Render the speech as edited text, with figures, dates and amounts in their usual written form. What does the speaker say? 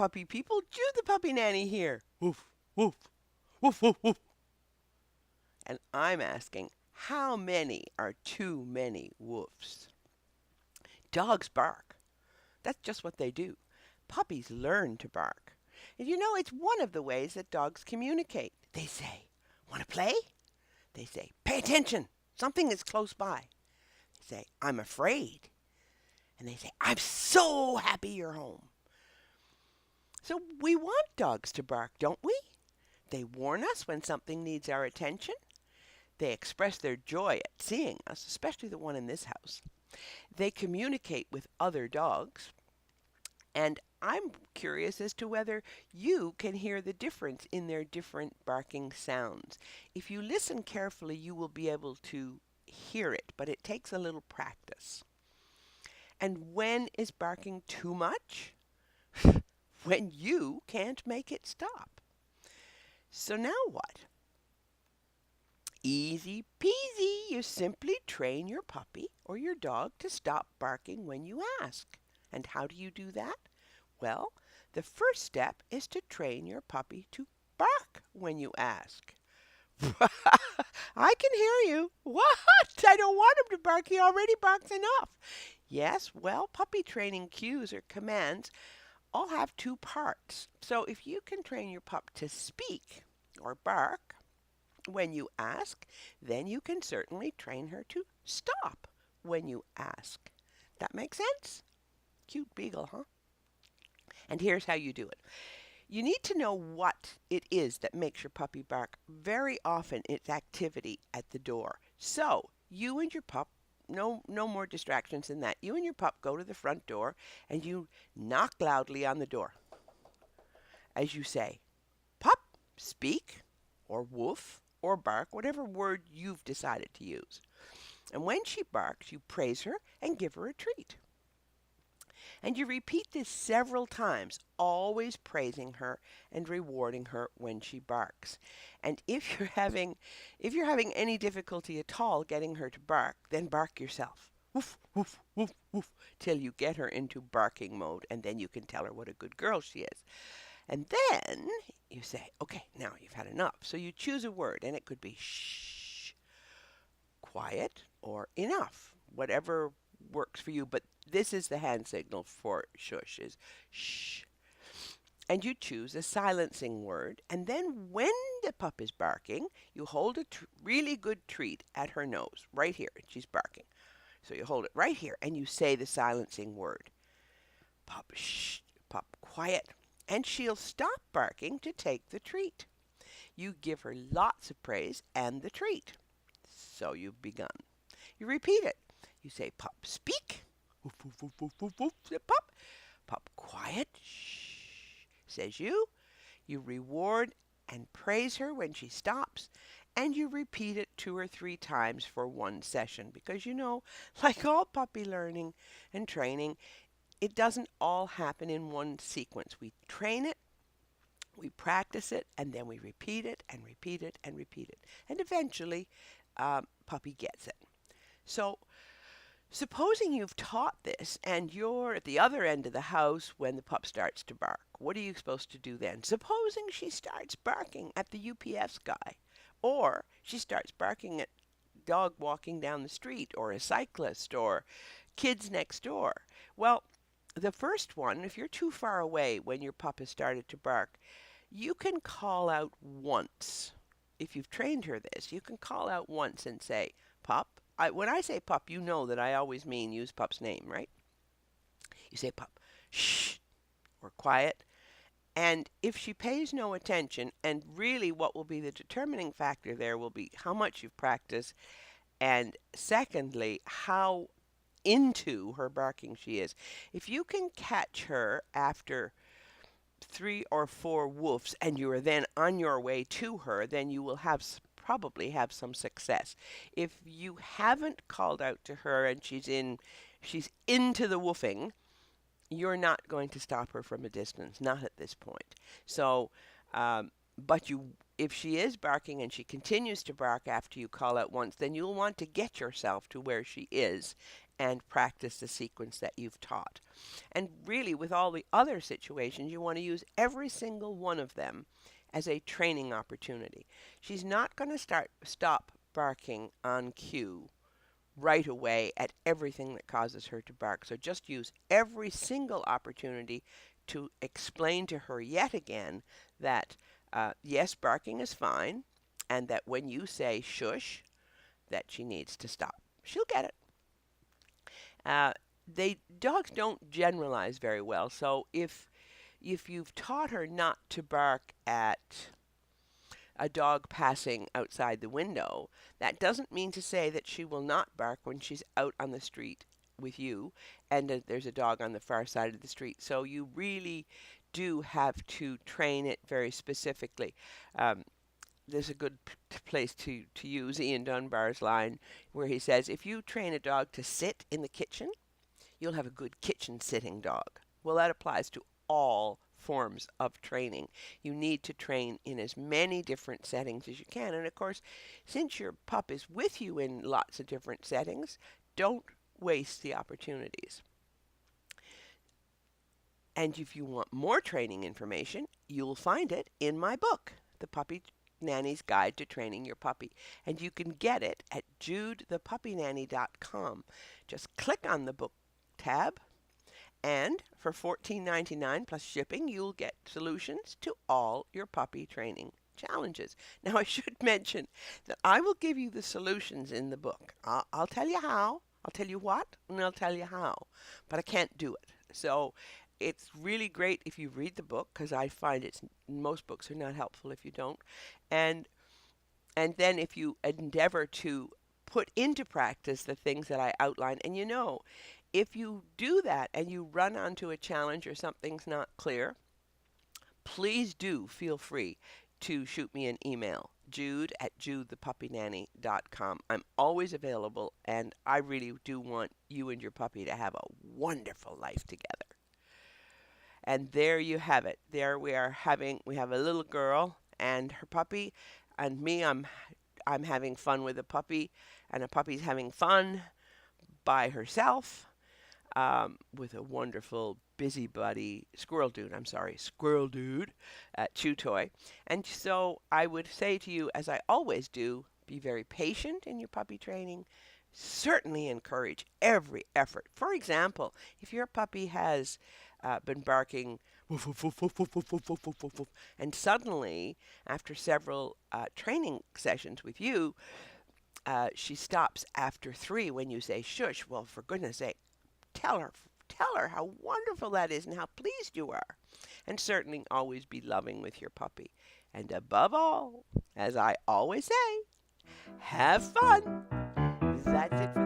puppy people. Jude the puppy nanny here. Woof, woof, woof, woof, woof. And I'm asking, how many are too many woofs? Dogs bark. That's just what they do. Puppies learn to bark. And you know, it's one of the ways that dogs communicate. They say, want to play? They say, pay attention. Something is close by. They say, I'm afraid. And they say, I'm so happy you're home. So we want dogs to bark, don't we? They warn us when something needs our attention. They express their joy at seeing us, especially the one in this house. They communicate with other dogs. And I'm curious as to whether you can hear the difference in their different barking sounds. If you listen carefully, you will be able to hear it, but it takes a little practice. And when is barking too much? When you can't make it stop. So now what? Easy peasy. You simply train your puppy or your dog to stop barking when you ask. And how do you do that? Well, the first step is to train your puppy to bark when you ask. I can hear you. What? I don't want him to bark. He already barks enough. Yes, well, puppy training cues or commands all have two parts. So if you can train your pup to speak or bark when you ask, then you can certainly train her to stop when you ask. That makes sense? Cute beagle, huh? And here's how you do it. You need to know what it is that makes your puppy bark. Very often it's activity at the door. So you and your pup, no more distractions than that. You and your pup go to the front door and you knock loudly on the door. As you say, pup, speak, or woof, or bark, whatever word you've decided to use. And when she barks, you praise her and give her a treat. And you repeat this several times, always praising her and rewarding her when she barks. And if you're having any difficulty at all getting her to bark, then bark yourself. Woof, woof, woof, woof, till you get her into barking mode, and then you can tell her what a good girl she is. And then you say, okay, now you've had enough. So you choose a word, and it could be shh, quiet, or enough, whatever works for you, but this is the hand signal for shush, is shh. And you choose a silencing word, and then when the pup is barking, you hold a really good treat at her nose, right here, and she's barking. So you hold it right here, and you say the silencing word. Pup, shh, pup, quiet. And she'll stop barking to take the treat. You give her lots of praise and the treat. So you've begun. You repeat it. You say, pup, speak. Woof, woof, woof, woof, woof, woof. Say, pup. Pup, quiet. Shh, says you. You reward and praise her when she stops. And you repeat it 2 or 3 times for one session. Because, you know, like all puppy learning and training, it doesn't all happen in one sequence. We train it, we practice it, and then we repeat it and repeat it and repeat it. And eventually, puppy gets it. So, supposing you've taught this and you're at the other end of the house when the pup starts to bark, what are you supposed to do then? Supposing she starts barking at the UPS guy, or she starts barking at dog walking down the street, or a cyclist, or kids next door. Well, the first one, if you're too far away when your pup has started to bark, you can call out once. If you've trained her this, you can call out once and say, pup. When I say pup, you know that I always mean use pup's name, right? You say pup, shh, or quiet. And if she pays no attention, and really what will be the determining factor there will be how much you've practiced, and secondly, how into her barking she is. If you can catch her after 3 or 4 woofs and you are then on your way to her, then you will probably have some success. If you haven't called out to her and she's into the woofing, you're not going to stop her from a distance, not at this point. So, if she is barking and she continues to bark after you call out once, then you'll want to get yourself to where she is and practice the sequence that you've taught. And really, with all the other situations, you want to use every single one of them as a training opportunity. She's not going to stop barking on cue right away at everything that causes her to bark. So just use every single opportunity to explain to her yet again that yes, barking is fine, and that when you say shush, that she needs to stop. She'll get it. Dogs don't generalize very well, so if you've taught her not to bark at a dog passing outside the window, that doesn't mean to say that she will not bark when she's out on the street with you and there's a dog on the far side of the street. So you really do have to train it very specifically. There's a good place to use Ian Dunbar's line where he says, if you train a dog to sit in the kitchen, you'll have a good kitchen sitting dog. Well, that applies to all forms of training. You need to train in as many different settings as you can. And of course, since your pup is with you in lots of different settings, don't waste the opportunities. And if you want more training information, you'll find it in my book, The Puppy Nanny's Guide to Training Your Puppy. And you can get it at judethepuppynanny.com. Just click on the book tab, and for $14.99 plus shipping, you'll get solutions to all your puppy training challenges. Now, I should mention that I will give you the solutions in the book. I'll tell you how, I'll tell you what, and I'll tell you how, but I can't do it. So it's really great if you read the book, because I find most books are not helpful if you don't. And then if you endeavor to put into practice the things that I outline, and if you do that and you run onto a challenge or something's not clear, please do feel free to shoot me an email, jude@judethepuppynanny.com. I'm always available, and I really do want you and your puppy to have a wonderful life together. And there you have it. There we have a little girl and her puppy, and me, I'm having fun with a puppy, and a puppy's having fun by herself. With a wonderful busybody squirrel dude chew toy. And so I would say to you, as I always do, be very patient in your puppy training. Certainly encourage every effort. For example, if your puppy has been barking woof, woof, woof, woof, woof, woof, woof, woof, woof, woof, and suddenly, after several training sessions with you, she stops after 3 when you say shush, well, for goodness sake, tell her how wonderful that is and how pleased you are. And certainly always be loving with your puppy. And above all, as I always say, have fun. That's it